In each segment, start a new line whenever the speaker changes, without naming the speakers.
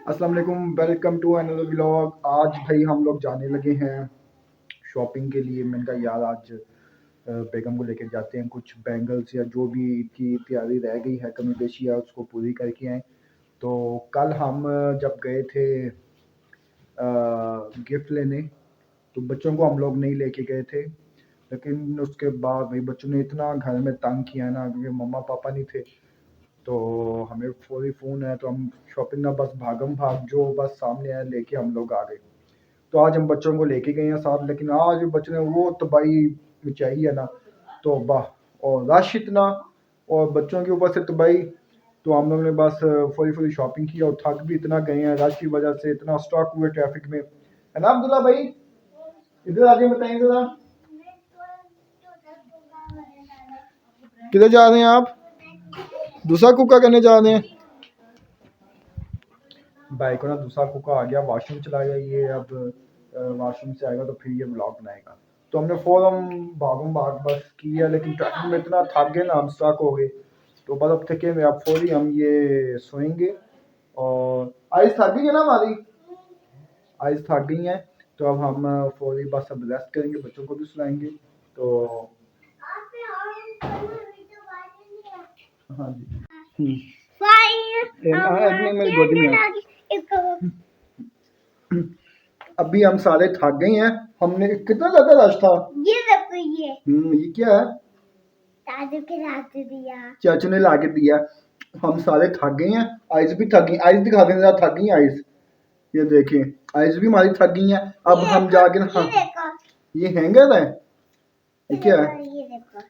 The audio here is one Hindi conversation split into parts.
अस्सलाम वालेकुम, वेलकम टू अनदर व्लॉग। आज भाई हम लोग जाने लगे हैं शॉपिंग के लिए। मैंने कहा यार आज बेगम को लेकर जाते हैं, कुछ बैंगल्स या जो भी की तैयारी रह गई है कमी बेशी है उसको पूरी करके आए। तो कल हम जब गए थे गिफ्ट लेने तो बच्चों को हम लोग नहीं लेके गए थे, लेकिन उसके बाद भाई बच्चों ने इतना घर में तंग किया ना, क्योंकि मम्मा पापा नहीं थे। तो हमें फौरी फ़ोन आया तो हम शॉपिंग ना बस भागम भाग जो बस सामने आया लेके हम लोग आ गए। तो आज हम बच्चों को लेके गए हैं साथ, लेकिन आज बच्चों ने वो तबाही मचाई है ना, तो वाह। और रश इतना और बच्चों के ऊपर से तबाही। तो हम लोग ने बस फौरी फौरी शॉपिंग की और थक भी इतना गए हैं रश की वजह से, इतना स्टॉक हुए ट्रैफिक में, है ना अब्दुल्ला भाई? इधर आके बताएं जरा, किधर जा रहे हैं आप? दूसरा कुका करने जा रहे हैं? भाई को ना दूसरा कुका आ गया, वॉशरूम चला गया ये। अब वॉशरूम से आएगा तो फिर ये ब्लॉग बनाएगा। तो हमने फौरन भागम भाग बस किया, लेकिन ट्रैफिक में इतना थक गए ना, हम स्टक हो गए। तो बस अब थके में अब फौरी हम ये सोएंगे। और आइस थक गई है ना हमारी, आइस थक गई हैं। तो अब हम फौरी बस अब रेस्ट करेंगे, बच्चों को भी सुलाएंगे। तो हाँ जी, मेरी गोदी में अभी हम सारे थक गए हैं। हमने कितना ज्यादा रश था। ये देखो ये क्या है? चाचू के लाके दिया, चाचू ने लाके दिया। हम सारे थक गए हैं, आइस भी थक गई। आइस दिखा दें जरा, थक गई आइस, ये देखें आइस भी हमारी थक गई हैं। अब हम जाके ना, ये हैंगर है, ये क्या है?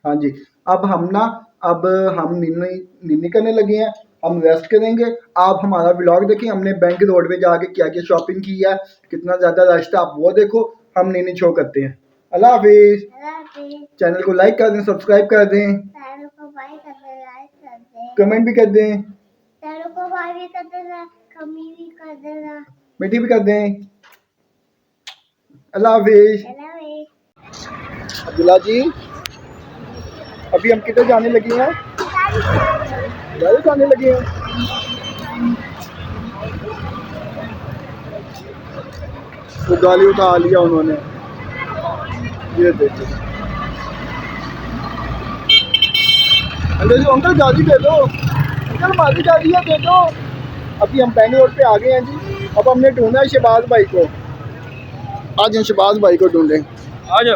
हाँ जी। अब हम नीनी करने लगे हैं, हम रेस्ट करेंगे। आप हमारा व्लॉग देखिए, हमने बैंक रोड पे जाके क्या क्या शॉपिंग की है, कितना ज्यादा रश था, आप वो देखो। हम नीनी शो करते हैं। अल्लाह हाफिज। चैनल को लाइक कर दें, सब्सक्राइब कर दें, कमेंट भी कर दें, मीठी भी कर दें। अल्लाह हाफिज। अब्दुल्ला जी, अभी हम किधर जाने लगे हैं? गाड़ी जाने लगे हैं। तो गाली उठा लिया उन्होंने, ये देखो। अंकल गाड़ी दे दो, अंकल हमारी गाड़ी है, दे दो। अभी हम बैंक रोड पे आ गए हैं जी। अब हमने ढूंढा है शहबाज भाई को, आज हम शहबाज भाई को ढूंढे। आज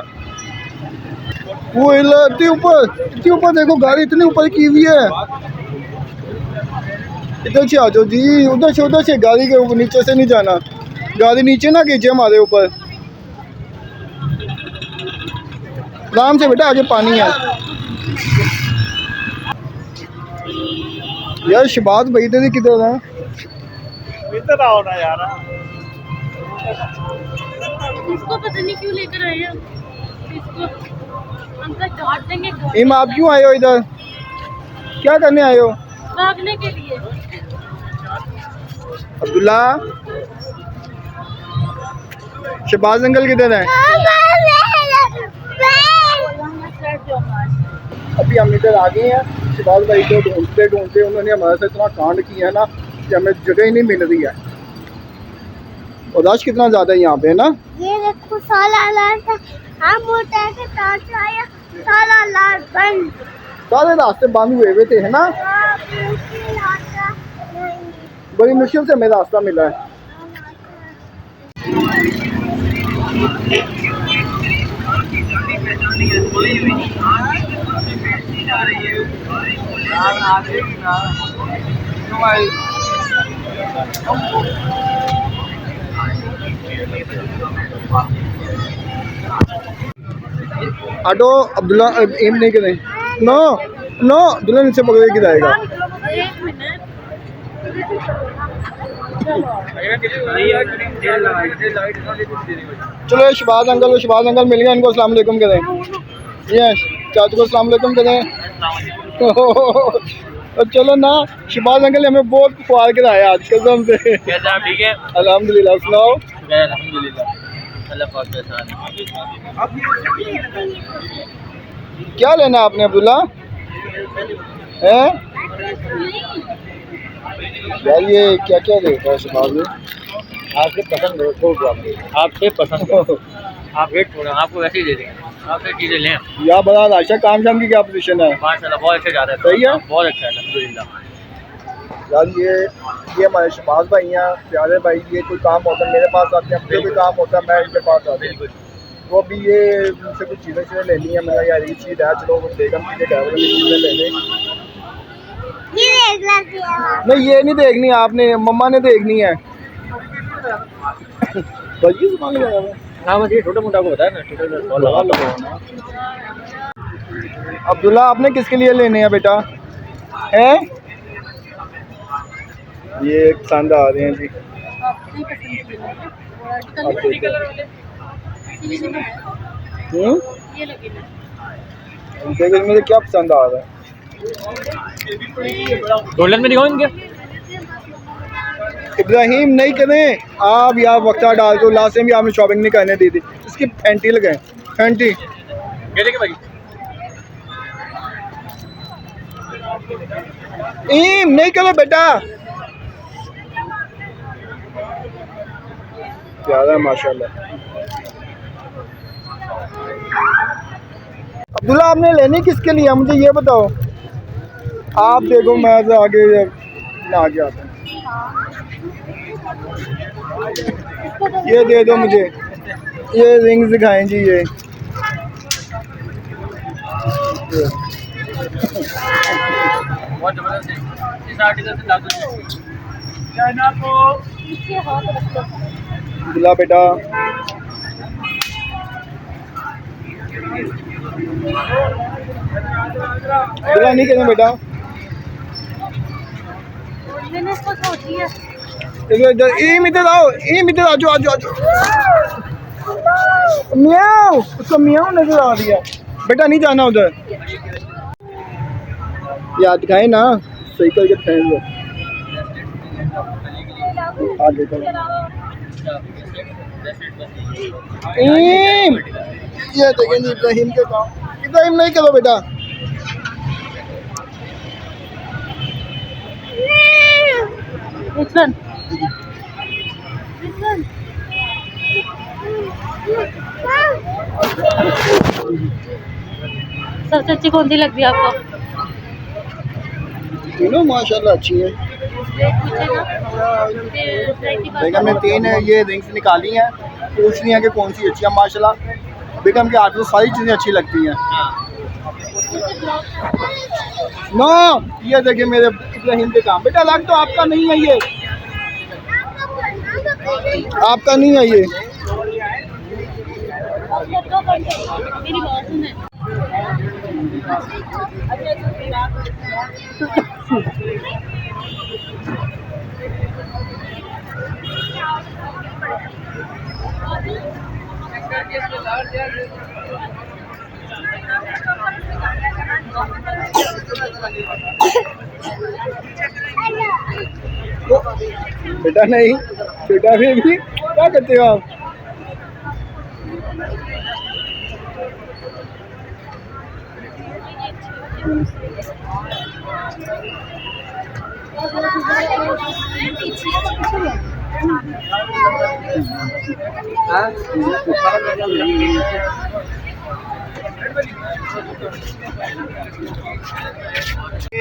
वो इतनी ऊपर देखो, गाड़ी इतनी ऊपर की हुई है। इधर से आ जाओ जी, उधर से गाड़ी के ऊपर, नीचे से नहीं जाना, गाड़ी नीचे ना खींचे हमारे ऊपर। आराम से बेटा, आगे पानी है। यार शहबाज भाई इधर किधर है? इधर आओ ना यार,
इसको पता नहीं क्यों लेकर आए हैं इसको। अंकल डांट देंगे।
इम आप क्यों आए हो इधर, क्या करने आए हो?
भागने के लिए।
अब्दुल्ला, शहबाज अंकल किधर है? अभी हम इधर आ गए हैं। शहबाज भाई को ढूंढते ढूंढते उन्होंने हमारे साथ इतना कांड किया है ना कि हमें जगह ही नहीं मिल रही है। और रश कितना ज्यादा है यहाँ पे, है ना?
ये देखो साला लाल था, हम मोटर के तार से आया, साला लाल बंद,
सारे रास्ते बंद हुए थे, है ना? बड़ी मुश्किल से हमें रास्ता मिला है। ऑटो अब्दुल्ला एम नहीं करें, नो नो, दुल्हन से पकड़ के जाएगा।
एक मिनट,
चलो शहबाज अंकल मिल गए, इनको अस्सलाम वालेकुम करें। ये चाचू को अस्सलाम वालेकुम करें। और चलो ना, शहबाज अंकल ने हमें बहुत ख्वार कराया आज कसम से।
कैसे आप ठीक है?
अल्हम्दुलिल्लाह, सुनाओ।
अल्हम्दुलिल्लाह, अल्लाह पाक का एहसान है।
क्या लेना आपने अब्दुल्ला? हैं? यार ये क्या क्या देखा है शबाब में?
आपसे पसंद हो तो आपसे पसंद हो। आप वेट छोड़ो, आपको वैसे ही दे देंगे। आपसे चीज़ें लें।
या बड़ा राशा काम शाम की क्या पोजीशन है?
माशाल्लाह बहुत अच्छा जा रहा है।
सही है?
बहुत अच्छा है अल्हम्दुलिल्लाह।
यार ये हमारे शबाज भाई हैं, प्यारे भाई। ये कोई काम होता है मेरे पास आते हैं, मुझे कोई काम होता है मैं इनके पास आता हूँ।
बिल्कुल।
वो भी ये मुझसे कुछ चीज़ें लेनी है। मैंने यार ये चीज़ है, चलो वो बेगम की ड्राइवर की चीज़ें ले लें। नहीं ये नहीं देखनी आपने, मम्मा ने देखनी है। भाई सामान लगा हुआ है।
हाँ बस ये छोटा मोटा को बताया ना, छोटा
अब्दुल्ला आपने किसके लिए लेने हैं बेटा? हैं ये पसंद आ रहे हैं जी।
आपने पसंद किया है और
आप देखो।
ये लगे ना
देखो मुझे क्या पसंद आ रहा है।
गोल्डन में दिखाओ इनके।
इब्राहिम नहीं करें आप यार, वक्त डाल दो। लास्ट टाइम भी आपने शॉपिंग नहीं करने दी थी। इसकी फैंटी लगाएं, फैंटी।
ये देखिए भाई।
नहीं करो बेटा। प्यारा है माशाल्लाह। अब्दुल्ला आपने लेनी किसके लिए मुझे ये बताओ। आप देखो मैं तो आगे ना आगे आता हूँ। ये दे दो मुझे, ये रिंग्स दिखाएं जी। ये
बहुत जबरदस्त है। इस आर्टिकल से लागू है।
इसके हाथ रखो
अब्दुल्ला बेटा अब्दुल्ला नहीं कहना बेटा।
मैंने इसको छोड़ दिया
इधर इधर आओ, इधर आजो आजो आजो। मियाओ, उसको मियाओ नजर आ रही है। बेटा नहीं जाना उधर। याद दिखाए ना, सही करके दिखाएं लो। आगे चलो। ये देखें इब्राहिम के काम। इब्राहिम नहीं करो बेटा।
Which one? Which one? सबसे अच्छी कौन सी लगती है आपको?
तीनों माशाल्लाह अच्छी है। बेगम ने 3 ये रिंग्स निकाली हैं, पूछ रही हैं कि कौन सी अच्छी है। माशाल्लाह बेगम के हाथ में सारी चीज़ें अच्छी लगती हैं। नो ये देखिए मेरे इब्राहिम के काम। बेटा लग तो आपका नहीं है ये, आपका नहीं है ये।
मेरी बात सुने।
बेटा नहीं, बेटा भी क्या करते हो आप?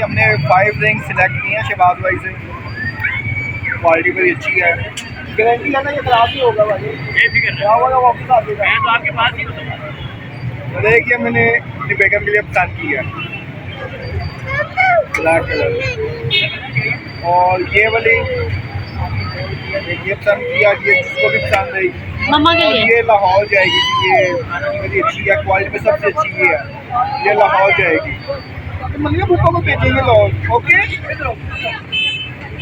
हमने 5 रिंग सिलेक्ट की हैं शहबाज भाई से। क्वालिटी बड़ी अच्छी है, गारंटी है ना ये खराब नहीं होगा भाई। वापस आ जाएगा।
मैं तो आपके पास ही हूँ।
देखिए मैंने अपनी बेगम के लिए पसंद की है ब्लैक कलर, और ये वाली देखिए पसंद किया, ये जिसको भी पसंद आई।
मम्मा के लिए
ये लाहौर जाएगी, ये बड़ी अच्छी है, क्वालिटी में सबसे अच्छी ये है। ये लाहौर जाएगी, तो मलिया बुको को भेजेंगे लाहौर। ओके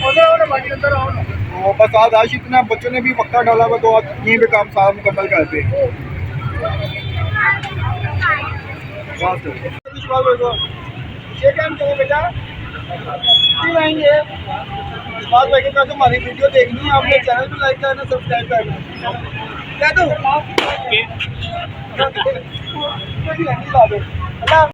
तो बस आज इतना बच्चों ने भी वक्ता डाला हुआ, तो आज यहीं पे काम सारा मुकम्मल करते हैं। बेटा फिर आएंगे बाद में हमारी वीडियो देखनी है, आपने चैनल भी लाइक करना, सब्सक्राइब करना। क्या दो